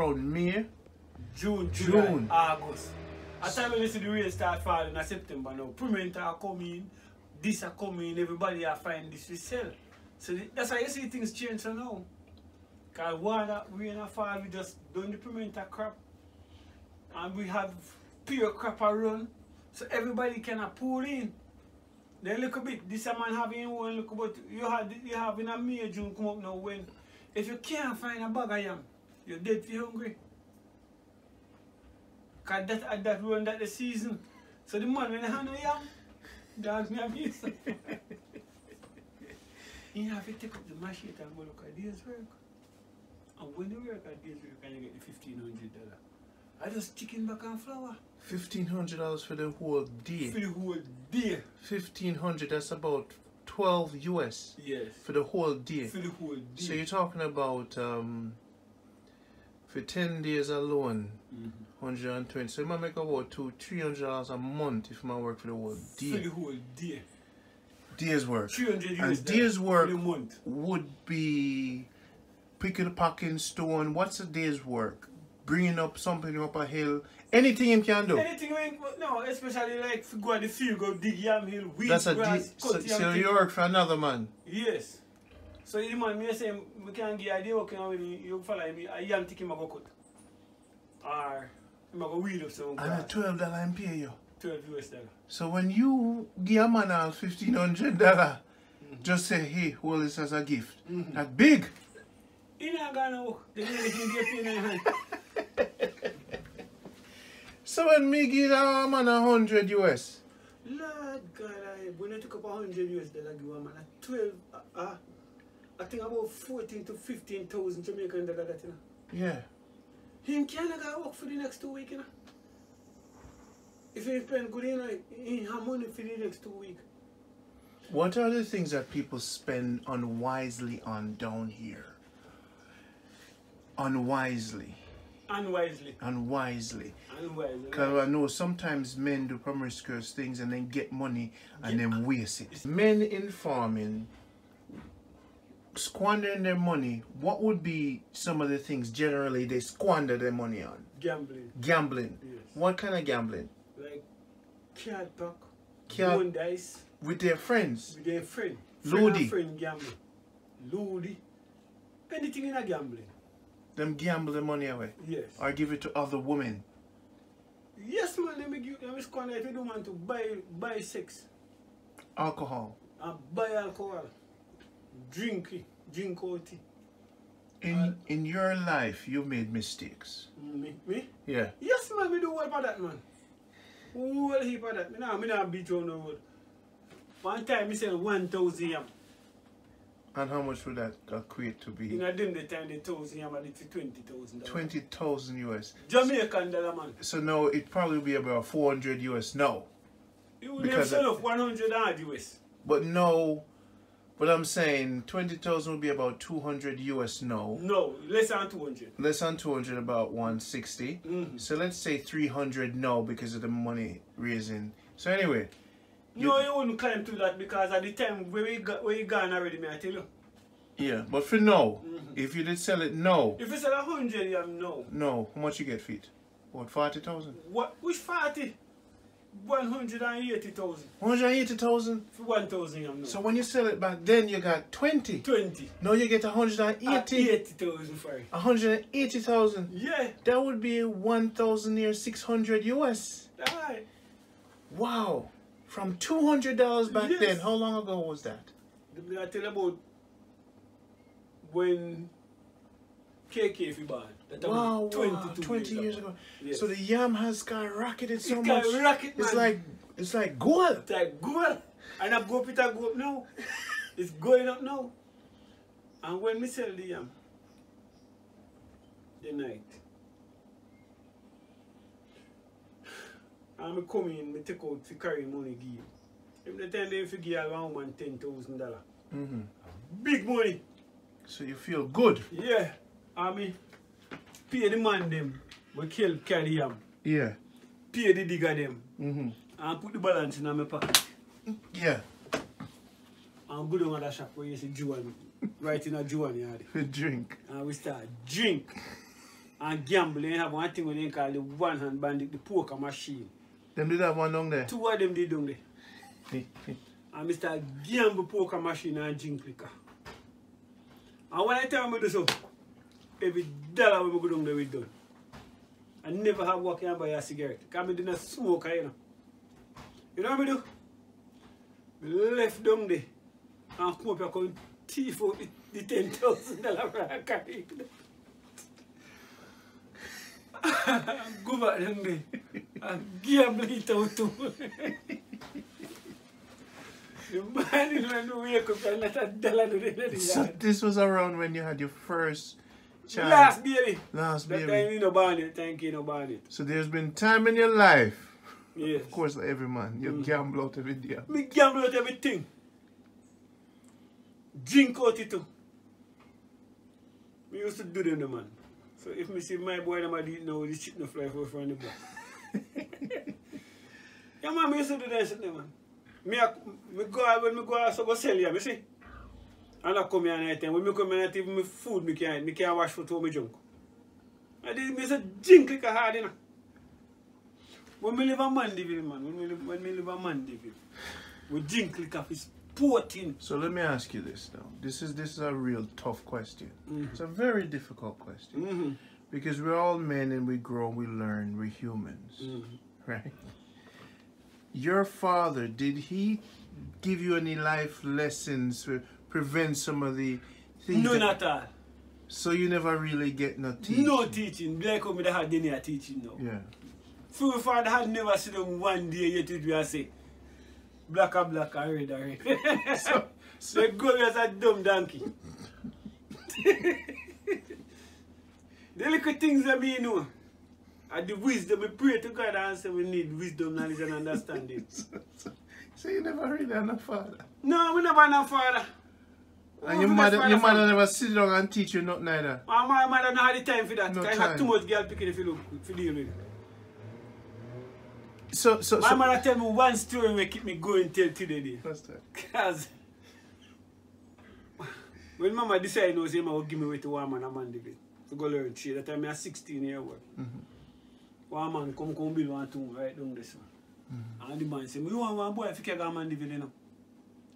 around May. June, July, August. At the time when you see the rain start falling in September now, payment are coming, this are coming, everybody are finding this we sell. So that's why you see things change so now. Because water, rain and fall, we just done the payment crop. And we have pure crop run. So everybody can pull in. Then look a bit, this man having one look about you have in a May, June come up now when if you can't find a bag of yam, you're dead for hungry. Cause that run that the season. So the man when I have no yam, dog me a piece. You have to take up the machine and go look at day's work. And when you work at day's work and you get the $1,500. I just chicken back and flour. $1,500 for the whole day. For the whole day. 1,500, that's about 12 US. Yes. For the whole day. For the whole day. So you're talking about for 10 days alone, 120. So you might make about $200-300 a month if I work for the whole day. For the whole day. Day's work. 300 and day's work for the month. Would be picking, packing, stone. What's a day's work? Bringing up something up a hill. Anything you can do. Anything, no, especially like if you go to the field, go dig yam hill, weed, that's grass, cut yam. So you work for another man? Yes. So the man may say, we can give idea working with me, you follow me, a yam tick him a go cut. Or him a go weed up some grass. And a $12 and pay you? $12 US. So when you give a man all $1,500, just say, hey, hold this as a gift. That's big. He not gonna work. The lady can get paid in your hand. So when me give a man 100 US? Lord God, when I took up $100 US, give a man a 12, I think about 14 to 15,000 Jamaican dollar that, you know. Yeah. He can't go work for the next 2 weeks, you know. If he spend good, you know, he have money for the next 2 weeks. What are the things that people spend unwisely on down here? Unwisely. Unwisely. Because I know sometimes men do promiscuous things and then get money and then waste it. Men in farming squandering their money, what would be some of the things generally they squander their money on? Gambling. Gambling. Yes. What kind of gambling? Like card pack, bone dice. With their friends? With their friend. Ludi. Friend gambling. Ludi. Anything in a gambling. Them gamble the money away? Yes. Or give it to other women? Yes, man. Let me squander it to the man to buy sex. Alcohol? And buy alcohol. Drink out it. In your life, you made mistakes. Me? Yeah. Yes, man. Me do all for that, man. All heap of that. Me not beat you on the road. One time, me sell 1,000 yam. And how much would that equate to be? In a them the time, the 1,000 yam, I did for $20,000. 20,000 US. Jamaican dollar, man. So now it probably be about 400 US now. You would have sell off 100 US. But no, but I'm saying 20,000 would be about 200 US now. No, less than 200. Less than 200, about 160. So let's say 300 now because of the money raising. So anyway. No, you wouldn't climb to that because at the time where you gone already, may I tell you? Yeah, but for now, if you did sell it now. If you sell 100, you no. No, how much you get for it? What, 40,000? What? Which 40? 180,000. 180,000? For 1,000, you know. So when you sell it back then, you got 20. 20. Now you get 180. 80,000 for it. 180,000. Yeah. That would be 1,000 near 600 US. Alright. Wow. From $200 back then, how long ago was that? I tell you about when KK fi born. Wow, 20 years ago. Yes. So the yam has skyrocketed so much. It's like gold. It's like gold. And I go up it, I go up now. It's going up now. And when me sell the yam, the night, and I come in, I take out to carry money give you. If the time they figure around $10,000. Big money. So you feel good? Yeah. I mean, pay the man them, we carry yam. Yeah. Pay the digger them. And put the balance in my pocket. Yeah. And go down to the shop where you see Joan, right in a Joan yard. We drink. And we start drink. and gamble. They have one thing when they call the one hand bandit, the poker machine. Them did have one down there? 2 of them did down there. And Mr. Gamble poker machine and gin clicker. And when I tell me this, every dollar we go down there we done. I never have walk and buy a cigarette. Because I didn't smoke, you know. You know what I do? I left down there and come up here and thief out the $10,000 I carry. Go back down there and gamble it out too. The man is when you wake up and let a dollar to the So this was around when you had your first child? Last baby. Last baby. That time you no born it, thank you no born it. So there's been time in your life. Yes. Of course, like every man, you gamble out every day. Me gamble out everything. Drink out it too. Me used to do them, man. So if me see my boy, them I eat now, this shit no fly for the block. Yeah, man, me used to do that, man. Me go out when me go out, so go sell here, me see. And I come here at night time. When me come here at night, even me food, me can't wash for two me junk. I did me say drink like a hard, you know. When me live a Mandeville, man, when me live a Mandeville, we drink like a fish potent. So let me ask you this now. This is a real tough question. It's a very difficult question. Because we're all men and we grow, we learn, we're humans. Right? Your father, did he give you any life lessons to prevent some of the things? No, not all. So you never really get no teaching? No teaching. Like how me had any teaching now. Yeah. So my father had never seen them one day yet it will say black and black and red and red. So they go as a dumb donkey. The little things that me know. And the wisdom, we pray to God and say we need wisdom, knowledge and understanding. So you never really had no father? No, we never had no father. And your mother never sit down and teach you nothing either? My mother don't have the time for that. No because I have too much girl picking if you deal with it. My mother tell me one story will keep me going till today. What's that? Because when mama decided no, say will give me away to one man a Mandeville to go learn trade. That time I was 16 years old. One man come build one tomb right down this one. And the man say, you want one boy if you can't go Mandeville, you know?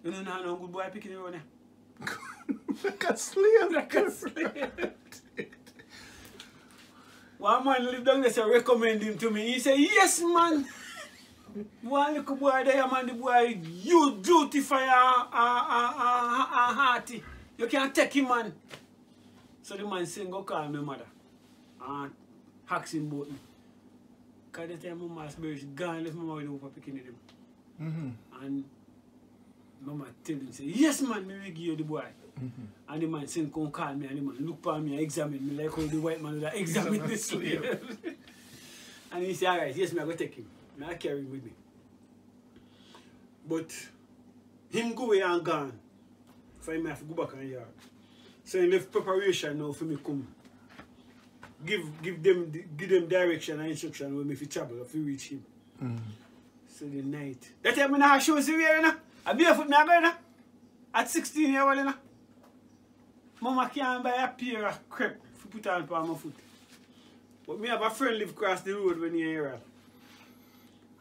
You know no good boy picking you on there. Like a slave. Like a slave. One man lived down there, so recommend him to me. He said, yes, man. One little boy there, man, the boy, you beautify and hearty. You can't take him, man. So the man saying, go call my mother. And ask him about me. Because the time my mother's married, she gone left my mother over picking him. And mama tell him, say, yes, man, me will give you the boy. And the man saying, come call me, and the man look for me and examine me like how the white man would examine the slave. And he said, all right, yes, me I go take him. I carry him with me. But him go away and gone. For him I have to go back on yard. So he left preparation now for me come. Give them direction and instruction when me fi travel if you reach him. So the night. That time I not have shoes to wear, you know. I barefoot me I go, you know. At 16 years old, you know. Mama can't buy a pair of crepe to put on my foot. But me have a friend live across the road when he here.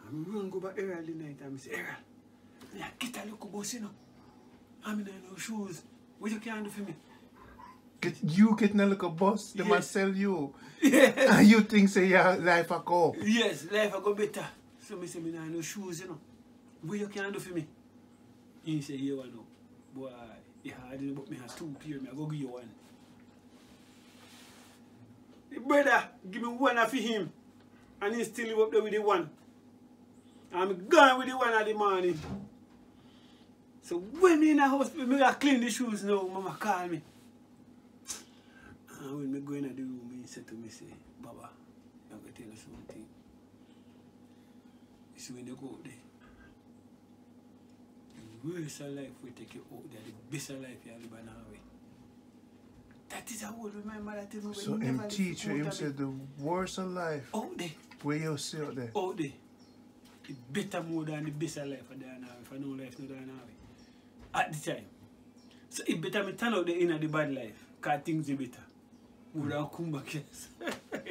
I'm run go back Errol the night and I say, Errol, I get a look bus, you know. I'm in no shoes. What you can do for me? You getting a little bus? They Yes. must sell you. Yes. And you think say your life a go? Yes, life a go better. So me say me no shoes, you know. What you can do for me? He say, you know. Boy, yeah, I didn't book me has 2 pair, me I go give you one. The brother give me one for him. And he still live up there with the one. I'm gone with the one at the morning. So when me in the house, me I clean the shoes now, mama call me. And when me go in the room, he said to me, say, Baba, I'm going to tell you something. You see when you go out there, the worst of life will take you out there, the best of life you live in our way. That is how old my mother tell me. So him teach you, him said the worst of life. Out there. Where you see out there? Out there. It's better more than the best of life for there now. If I know life no there now. At the time. So it better me turn out there in the bad life. Because things are better. More than come back, yes.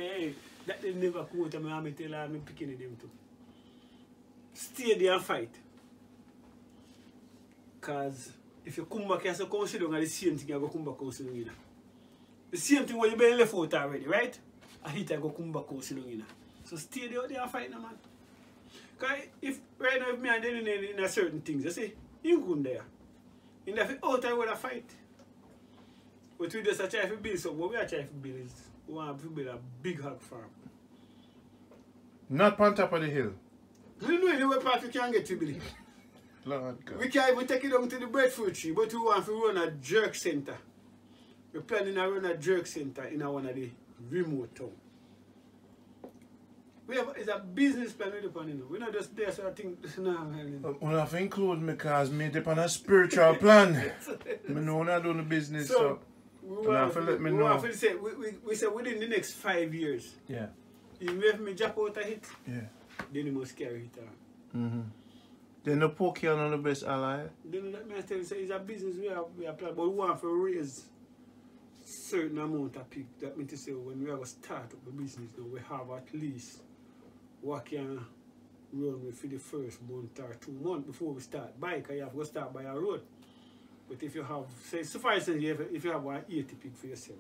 Hey, that they never come out of my army tell I'm picking them too. Stay there and fight. Because if you come back here, so come sit down and the same thing you go come back and sit down. The same thing when you been left out already, right? I hit I go come back and sit down. So stay there and fight, no man. Because if right now if me and them in a certain things, you see, you go there. In the out I would have fight. But we just try to build something. What we are trying to build is we want to build a big hog farm. Not on top of the hill. We know anywhere part we can get to build. Lord God. We can't even take it down to the breadfruit tree, but we want to run a jerk center. We're planning to run a jerk center in one of the remote towns. It's a business plan with the pan, you know. We're not just there, so I think, no, man. We have to include me because me depend on a spiritual plan. I know we're not doing the business, so we have to let me know. We say within the next 5 years. Yeah. Even if me drop out a hit, yeah. Then you must carry it on. Then the Pokemon are the best ally. Then let me tell you, it's a business we are planning, but we want to raise certain amount of people. That means to say when we have to start up the business, now we have at least what can run with for the first month or 2 months before we start buy, because you have to start by a road. But if you have, say, suffice if you have 80 pig for yourself,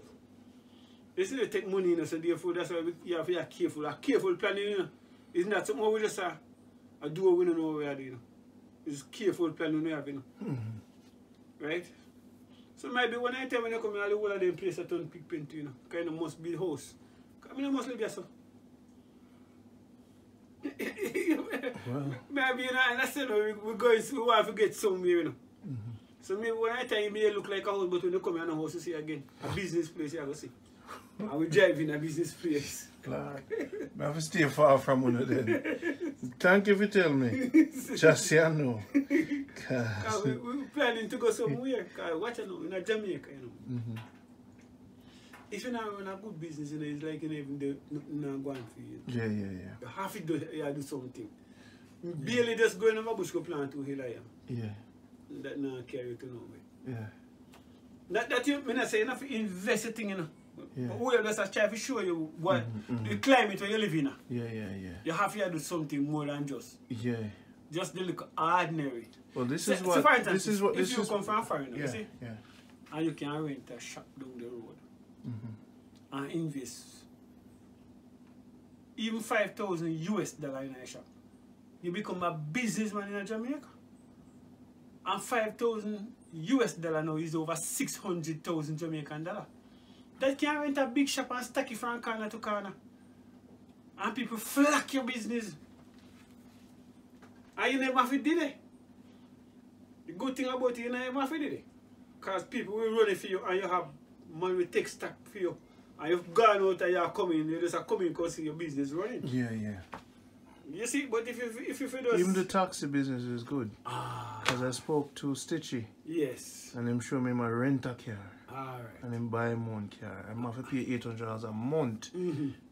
you still take money, you know, so therefore that's why you have to be careful. A careful planning, you know. It's not something we just do what we don't know what we are doing. You know. It's careful planning we have, you know. Right? So maybe when I tell when you come here, all of them place a ton pig pen to, you know. Kind of must be the house. I mean, I must live here, so. Well. Maybe, you know, and I said, we want to get somewhere, you know. So maybe when I tell you, it look like a house, but when you come here, a house, you see again. A business place, you go see. I will drive in a business place. Clark, I have to stay far from one of them. Thank you for telling me. Just say I know. We're planning to go somewhere. Watch it now, in Jamaica, you know. If you're not running a good business, you know, it's like you know, even not going for you. Yeah. You have to do something. Barely just going over bush go plant to hill I am. Yeah. That not carry to nowhere. Yeah. That you mean I say enough invest a thing, you know. Yeah. But we just try to show you what the climate where you live in. Yeah. You have to do something more than just. Yeah. Just the look ordinary. Well, this so, is what. So for instance, this is what. If this you is come from foreign, yeah, you see, yeah. And you can rent a shop down the road and invest even $5,000 US in a shop. You become a businessman in Jamaica. And $5,000 US now is over 600,000 Jamaican dollar. That can rent a big shop and stack it from corner to corner. And people flock your business. And you never have to do it. The good thing about it, you never have to do it. Because people will run it for you and you have money will take stock for you. And you've gone out and you're coming, you just are coming because your business running. Yeah. You see, but if you just... Even the taxi business is good. Because I spoke to Stitchy. Yes. And him show me my rent a car. Alright. And him buy him one car. I'm have to pay $800 a month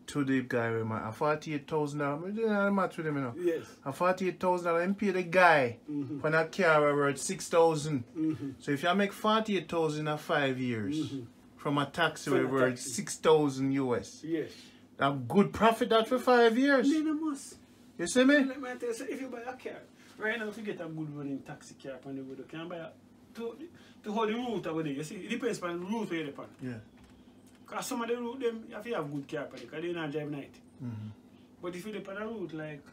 to the guy with my $48,000. I didn't match with him, you know. Yes. A $48,000 and pay the guy for that car worth $6,000. So if you make $48,000 in 5 years from a taxi worth $6,000 US. Yes. A good profit that for 5 years. Then you must. You see me? Let me tell you, so if you buy a car, right now if you get a good running taxi car on the road, you can buy a to hold the route over there. You see, it depends on the route where you're on. Yeah. Because some of the route, them, you have to have good car on it, because they don't drive night. But if you depend on a route like,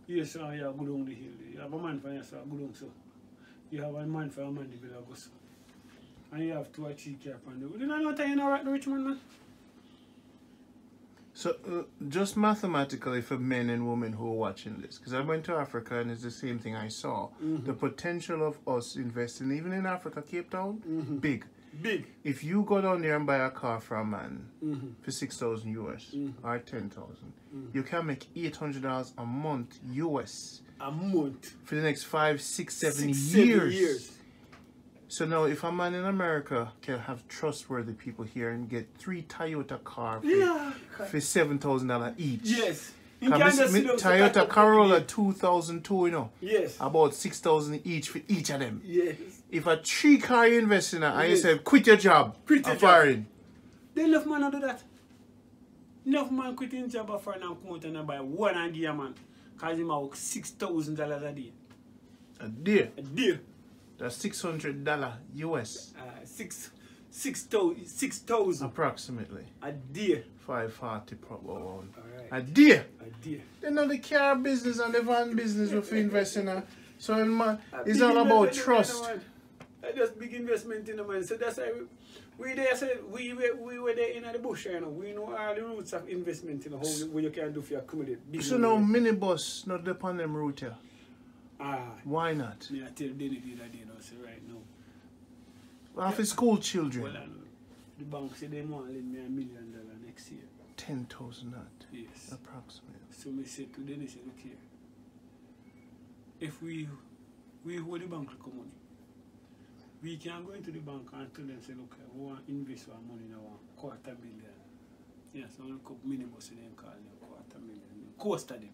yes, you have go down the hill, you have a man for yourself, go down so. You have a man for a man, the go so. And you have 2 or 3 car on the road. You don't know what you know right now, Richmond, man? So, just mathematically for men and women who are watching this, because I went to Africa and it's the same thing I saw. The potential of us investing, even in Africa, Cape Town, big. Big. If you go down there and buy a car for a man for $6,000 US or $10,000, you can make $800 a month US. A month. For the next 5, 6, 7 years. So now, if a man in America can have trustworthy people here and get 3 Toyota cars for $7,000 each. Yes. Toyota Corolla 2002, you know. Yes. About $6,000 each for each of them. Yes. If a 3 car you invest in and you say, quit your job. Quit your firing. Then enough man do that. Enough man quit in job for now come out and buy one and give a man. Cause him out $6,000 a day. A day? A day. That's $600 US. 6,000 approximately. A day. 540 probably. Alright. A day. A day. They know the car business and the van business if you invest in a. So it's all about trust. Just big investment in the man. So that's why we there said we were there in the bush, you know. We know all the routes of investment, you know, what you can do for your community. So now minibus not upon them route here. Why not? Me I tell Denny the other day now, say right now. After school children. Well, the bank say they want to lend me $1 million next year. 10,000 not? Yes. Approximately. So me say to Denny, say, look here. If we hold the bank come money, we can go into the bank and tell them, say, look, we want to invest our money in our $250,000. Yes, I want to come minibus and then call them $250,000. Coaster them.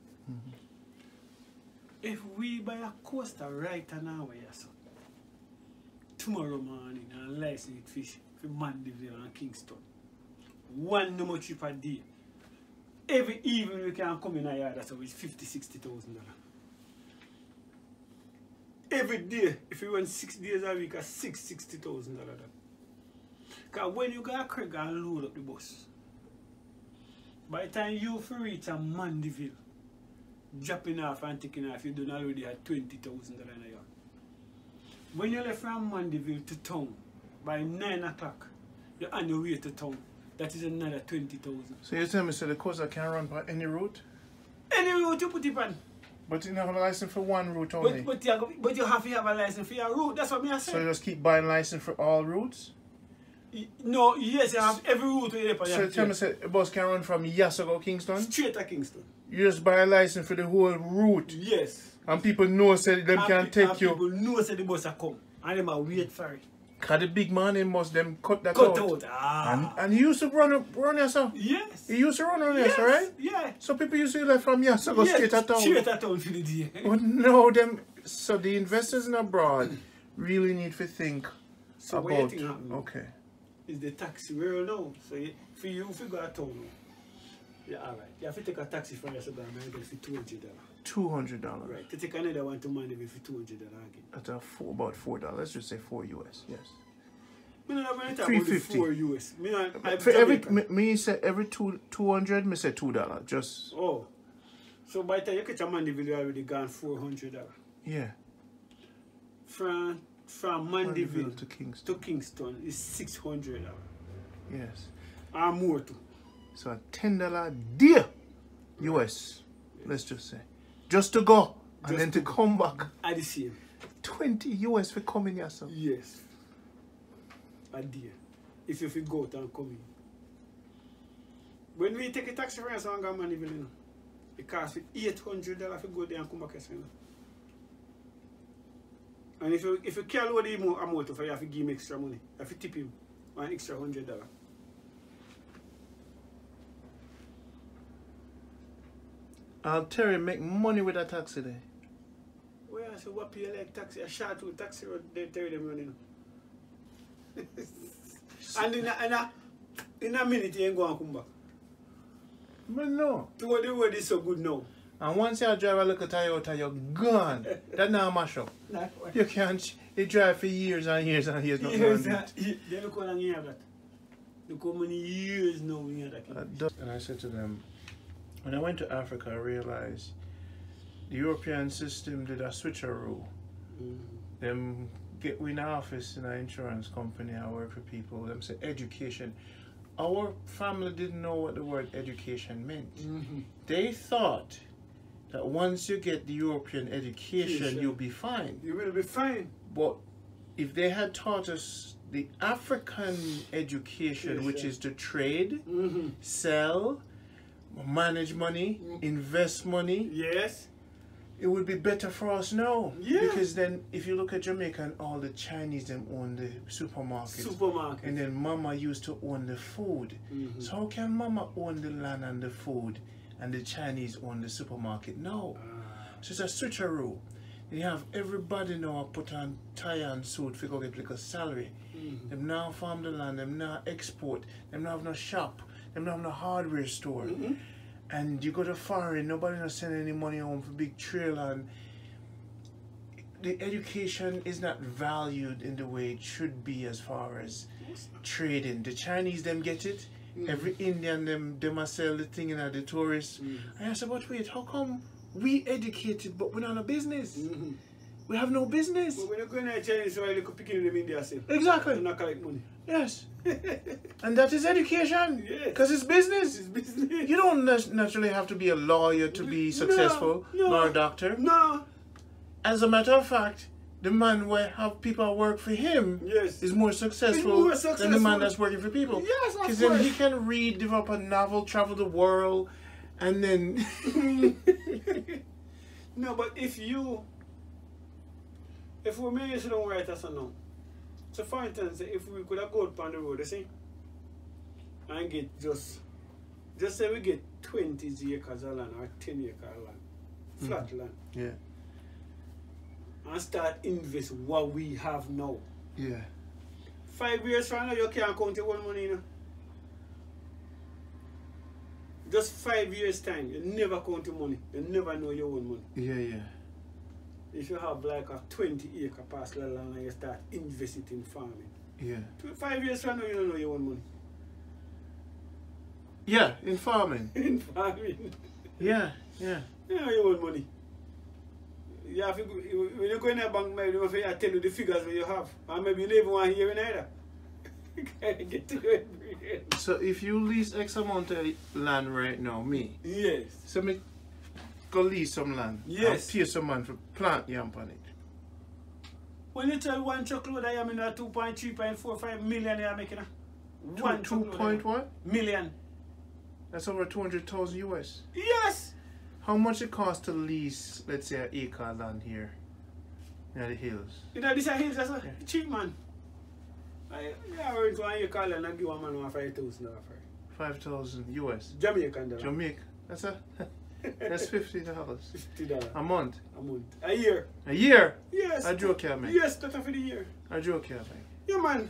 If we buy a coaster right now, yes, tomorrow morning and license it fish for Mandeville and Kingston, one no more trip a day. Every evening we can come in a yard, that's always $50,000-$60,000. Every day, if you went 6 days a week, that's $60,000. Because when you go to Craig and load up the bus, by the time you reach a Mandeville, dropping off and taking off, you don't already have $20,000 a year. When you left from Mandeville to town, by 9 o'clock, you're on your way to town. That is another 20,000. So you tell me, so the coaster can run by any route? Any route you put it on. But you don't have a license for one route only? But you have to have a license for your route. That's what I said. So you just keep buying license for all routes? No, yes, you have every route where you have. So tell me, say, a bus can run from Yasogo, Kingston? Straight to Kingston. You just buy a license for the whole route? Yes. And people know say them can take you? People know say the bus are come. And them are wait for it. Because the big man in must them cut that out. And he used to run yourself? Yes. He used to run yourself, right? Yeah. So people used to left from Yasogo straight at town? Straight at town for the day. But no, so the investors in abroad really need to think so about... what you think happen? Okay. Is the taxi world now. So for you, if you go to town now, yeah, alright. You have to take a taxi from Yasogo and for $200. $200. Right. To take another one to Mandeville for $200 again. That's about $4. Let's just say $4 US. Yes. Me not going to talk $350. about the $4 US. For every me say every 200. Me say $2. Just. Oh. So by the time you catch a Mandeville, you already gone $400. Yeah. From Mandeville to Kingston is $600. Yes. Or more too. So a $10 deal US. Let's just say. Just to go and then to come back. At the same. 20 US for coming here, so. Yes. A day. If you go out and come in. When we take a taxi from Yasogo and go to Mandeville, you know, it costs $800 if you go there and come back. You know. And if you can't load the amount of it, you have to give him extra money. You have to tip him an extra $100. Terry make money with that taxi there. Well, so what pay like taxi? A short route taxi road, they tell them running. And in a minute, you ain't going to come back. But no. To what the road is so good now. And once you drive a little Toyota, you're gone. That now mash up. You can't. You drive for years and years and years. They look how long you have that. Look how many years now we have that. And I said to them, when I went to Africa, I realized the European system did a switcheroo. Them get we in office in an insurance company, I work for people, them say education. Our family didn't know what the word education meant. They thought that once you get the European education, you'll be fine. You will be fine. But if they had taught us the African education, which is to trade, sell, manage money, invest money, yes, it would be better for us now. Yeah. Because then if you look at Jamaica and all the Chinese them own the supermarket. And then mama used to own the food. So how can mama own the land and the food and the Chinese own the supermarket? No. So it's a switcheroo. You have everybody now put on tie and suit for get like a salary. Them now farm the land, them now export, them now have no shop. them don't have no hardware store. And you go to foreign, nobody not send any money home for big trailer, and the education is not valued in the way it should be as far as trading. The Chinese them get it. Every Indian them a sell the thing in the tourists. I said, but wait, how come we educated but we're not a business? We have no business. But when you're going to Chinese, so you could pick in them India still. Exactly. And not collect money. Yes. And that is education. Yes. Because it's business. It's business. You don't naturally have to be a lawyer to be successful, nor a doctor. No. As a matter of fact, the man where have people work for him is more successful than the man that's working for people. Yes, because then he can read, develop a novel, travel the world, and then... No, but if we may use don't write us a no. So for instance, if we could have gone on the road, you see, and get just say we get 20 acres of land or 10 acres of land, flat land. Yeah. And start invest what we have now. Yeah. 5 years from now, you can't count your own money, you know. Just 5 years time, you never count your money. You never know your own money. Yeah, yeah. If you have like a 20-acre parcel of land and you start investing in farming. Yeah. 5 years from now, you don't know your own money. Yeah, in farming. In farming. Yeah, yeah. You know your own money. You have to, when you go in a bank, maybe they will tell you the figures that you have. And maybe you don't even want to hear it either. Get to it. So if you lease X amount of land right now, me. Yes. So me go lease some land. Yes. And pay some man for plant yam on it. When you tell one truckload I am in a 2.3.45 million you are making a one 2 point what? Million. That's over 200,000 US. Yes. How much it costs to lease, let's say, an acre of land here in the hills? You know, this is hills, that's cheap, man. I heard one acre of land and give one man $5,000 for it. 5,000 US. Jamaican dollar. Jamaica. That's $50. $50. A month. A month. A year. A year? Yes. I joke here, man. Yes, that's for the year. I joke here, man. Yeah, man.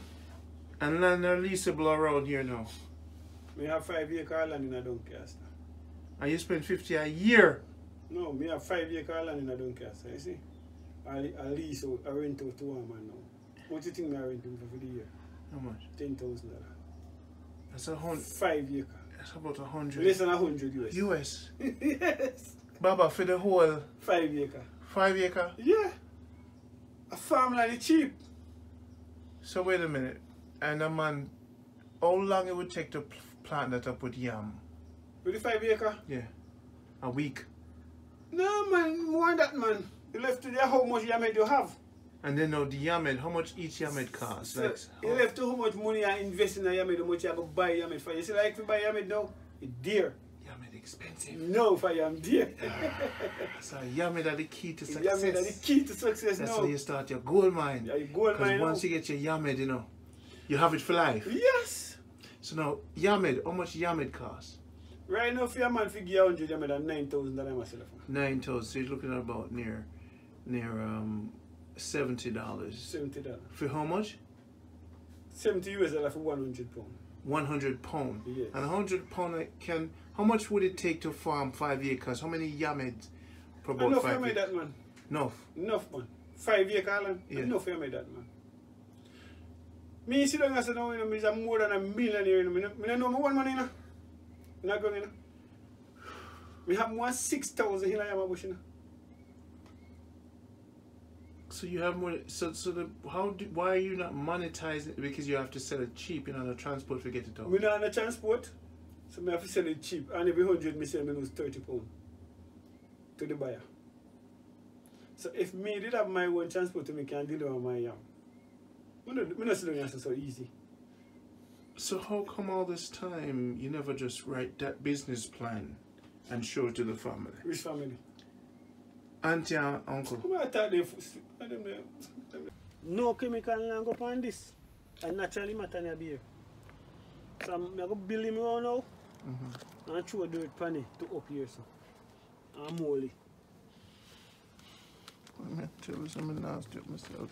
And land are leasable around here now. We have 5 acre land in a Doncaster. And you spend 50 a year? No, we have 5 acre land in a Doncaster, you see? I lease out, I rent out to one man now. What do you think I rent him for the year? How much? $10,000. That's 100. 5 acre. That's about 100. Less than 100 US. US? Yes. Baba, for the whole... 5 acre. 5 acre? Yeah. A farmland is cheap. So wait a minute. And a man, how long it would take to plant that up with yam? With the 5 acre? Yeah. A week. No, man. More than that, man. You left to there how much yamed you have. And then now the yamed, how much each yamed costs? So, like, you left to how much money you invest in a yamed, how much you have to buy yamed for. You see, like if you buy yamed now, it's dear. Yamed expensive. No, for yam dear. So yamed are the key to success. Yamed are the key to success. That's now. how you start your gold mine. Yeah, your gold mine. Because once you get your yamed, you know, you have it for life. Yes. So now, yamed, how much yamed costs? Right now, for your man figure 100 yamed at $9,000 myself. 9,000. So you're looking at about near $70. $70. For how much? $70 US for 100 pounds. 100 pound. Yes. And 100 pound can. How much would it take to farm 5 acres? How many yameds per about Enough 5 you made acres? that, man. Enough. Enough, man. 5 acre land. Yeah. Enough you made that, man. Me sit down and say, no, you know, I'm more than a millionaire. You know, I don't know my one money, you know. I'm not going, you know. We have more 6,000 here in my bush, you know. So you have more. Why are you not monetizing it? Because you have to sell it cheap in order to transport to get it out. We're not on the transport, so I have to sell it cheap. And every 100 me sell, me lose 30 pounds to the buyer. So if me did have my own transport, me can deliver my yam. Me not selling it so easy. So how come all this time you never just write that business plan and show it to the family? Which family? Auntie and uncle. Come on, I thought they no chemical and go upon this. And naturally matter in beer. So I'm going to build him around now. And throw dirt pan it to up here. So. And mold it. I'm tell you something nasty myself.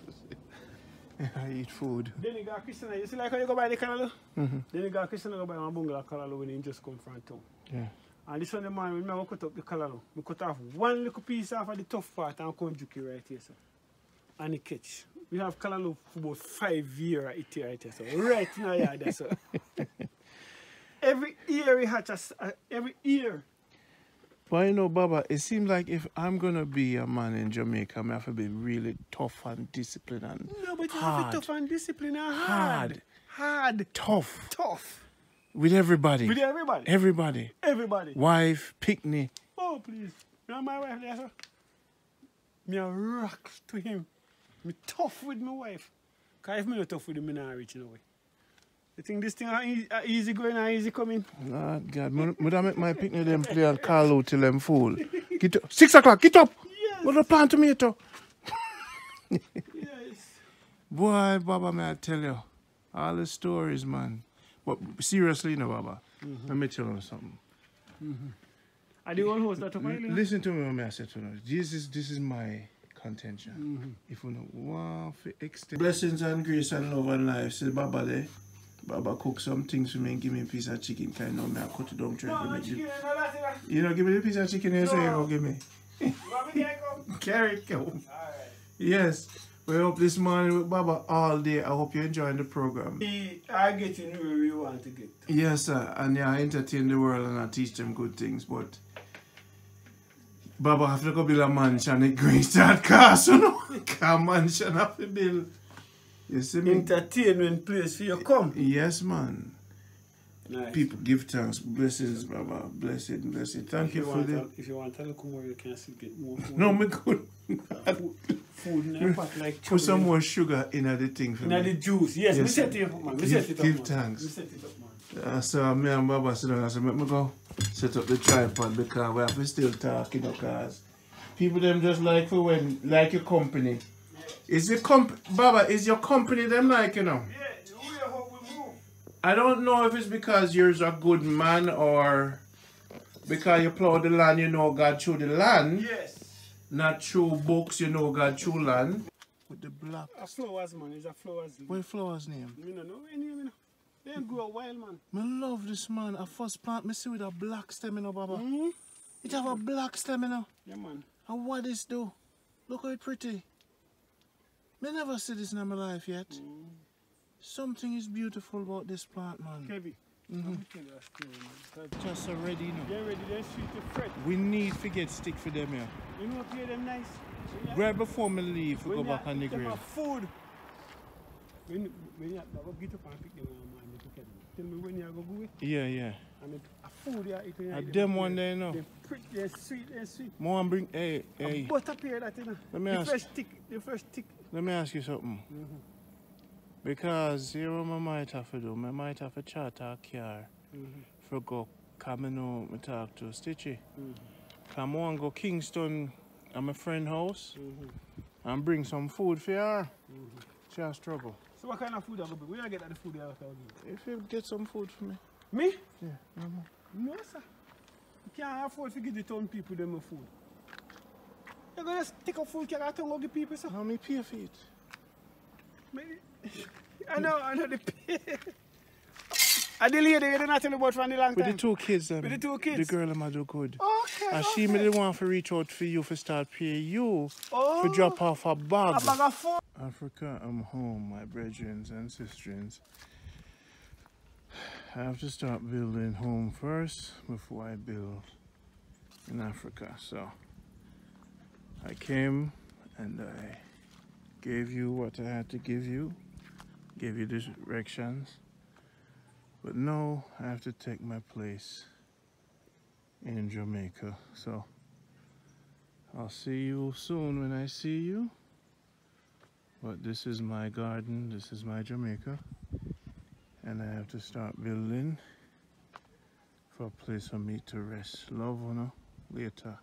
I eat food. Then you got Christian, you see like how you go buy the callaloo? Then you got Christian go buy my bungalow callaloo when he just come from town. Yeah. And this one the man, when I cut up the callaloo, I cut off one little piece off of the tough part and come juke right here, so. And the catch. We have callaloo for about 5 years right here, so. Right in our yard, so. Every year we hatch every year. But you know, Baba, it seems like if I'm gonna be a man in Jamaica, I have to be really tough and disciplined and no, but you hard. have to tough and disciplined and hard. Hard. Tough. Tough. With everybody. With everybody. Everybody. Everybody. Wife, picnic. Oh, please. You know my wife there, sir? Me a rock to him. Me tough with my wife. Because if me not tough with him, me not reach no way. You think this thing easy going and easy coming? Lord God, would I make my picnic them play and call out till them full? Get up. 6 o'clock, get up! Yes. What the plant tomato? Yes. Boy, Baba, may I tell you, all the stories, man. But seriously, you know, Baba, let me tell you something. Are the old host that up Listen to me when I say to you. This is my contention. If you know, want to extend blessings and grace and love and life, say Baba there. Baba cook some things for me and give me a piece of chicken. Kind of me, I cut it down, try to make it. You know, give me the piece of chicken you say you go give me. Carry it, come. Alright. Yes. We up this morning with Baba all day. I hope you're enjoying the program. I get you where you want to get. Yes, sir. And yeah, I entertain the world and I teach them good things, but Baba have to go build a mansion at Green Start Castle, you know? A mansion have to build. You see me? Entertainment place for you come. Yes, man. Nice. People give thanks. Blessings, Baba. Bless it, bless it. Thank you for the... If you want a little more, you can still get more food. No, me good. Food in a pot like put some more sugar in the thing for me. In the juice. Yes, me set it up, man. Me set it up, give thanks. Me set it up, man. So me and Baba sit down and say, let me go set up the tripod because we have to still talk, you know, because people them just like for when, like your company. Is your Baba, is your company them like, you know? Yeah, we are how we move. I don't know if it's because you're a good man or because you plow the land, you know God through the land. Yes. Not through books, you know God through land. With the black. A flowers, man. It's a flowers. What flowers name? I don't know any name, you know. They grow wild, man. I love this, man. I first plant me see with a black stem, you know, Baba. Mm-hmm. It have a black stem, you know. Yeah, man. And what is do? Look how it pretty. I never see this in my life yet. Something is beautiful about this plant, man. Kevin, let me tell you a story, man. Just already, you know. They're ready, they're sweet to fret. We need to get stick for them here. You know what play them nice? Right before me leave, we go back on the grave. Food. When you go get up and pick them, man, tell me when you go go away. Yeah. I mean, a food you eat. I them one day, you know. They're sweet, they're sweet. More bring, hey. Butter pear that, you know. Let me ask. The fresh tick. Let me ask you something. Because here what I might have to do, I might have to charter a car for go come and know me talk to Stitchy. Come on, go Kingston at my friend's house and bring some food for her. She has trouble. So what kind of food are going to be? Where you get the food you have to do? If you get some food for me. Me? Yeah. No, sir. You can't afford to give the town people them food. You're going to take up food, you can't go give people, sir. How many pay for it? I know the pay. And the lady you not tell about from the long time. With the 2 kids then. With the 2 kids? The girl them do good. Okay. And she may want to reach out for you for start pay you for drop off a bag. A bag of food. Africa, I'm home, my brethren and sisters. I have to start building home first before I build in Africa. So I came and I gave you what I had to give you, gave you the directions. But now I have to take my place in Jamaica. So I'll see you soon when I see you. But this is my garden, this is my Jamaica. And I have to start building for a place for me to rest. Love, you know, later.